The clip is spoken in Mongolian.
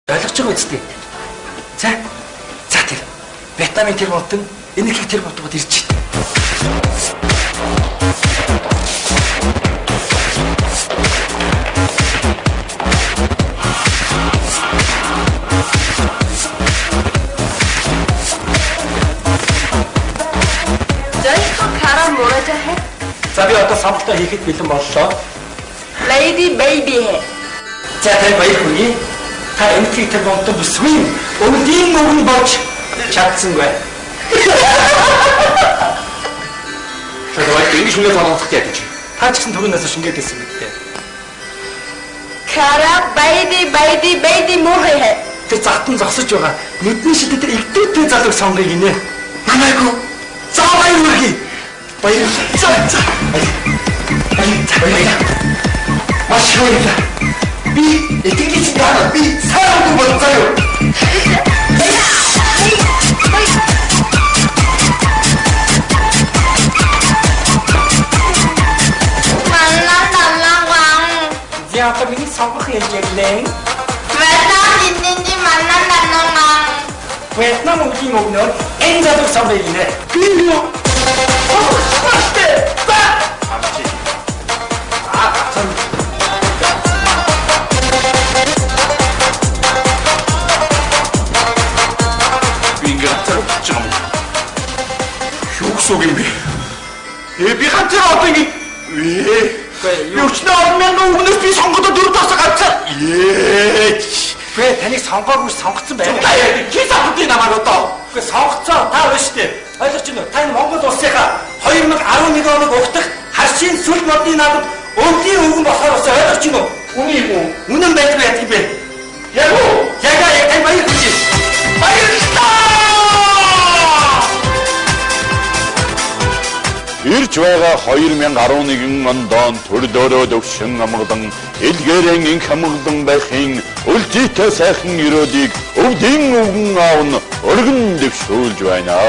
Ойлгож байгаа үстэй. За тэр витамин тэр болтон энерги тэр болтогод ирж байна. За би одоо самбартаа хийхэд бэлэн боллоо. Lady baby. За тэр баяр хүргэе. Та энерги тэр болтон бүсгүй өвлийн өвн болж чадсангүй. Тэгээд ингэж шингээ зогсох яа гэж. Та ч гэсэн түрүүнээс шингээд хэлсэн мэдээ. Кара baby мөхөө. Тэр захтан зогсож байгаа. Нүдний шидэд тэр игдээтэй залууг сонгоё гинэ. Манайгүй. За баяр хүргэе. Баяр. За. Баяр. Маш баярлалаа. Би итгэж байгаа. Би сайн хүн болцоо юу. Яа, миний сонгох яллээ. Вьетнам өвлийн өвнөр энэ залуу сонгоё гинэ. Би юу? Шүүгсүүг юм би. Би ганцаар одоо ингэ Юучнаа ормын өмнөөс би сонгодод дөрөв тасаа ганцаар. Гэ таныг сонгоогүй сонгоцсон байна. Чи сонгодын намаар одоо. Гэ сонгоцсон та байна шүү дээ. Ойлгож байна уу? Та энэ Монгол улсынхаа 2011 оног өгдөх харшийн сүл модны надад өвлийн өвгөн болохоор бас ойлгож байна уу? Үний юм уу? Үнэн байдаг яах юм бэ? Яг уу? Яг тань баяр хүргэе. Баярлалаа! Ирж байгаа 2011 онд төрлөөрөө төвшин амгалан илгээрэн инх амгалан байхын үлжитэй сайхан өрөөдийг өвдийн өвгөн аавн өргөн дэвшүүлж байна.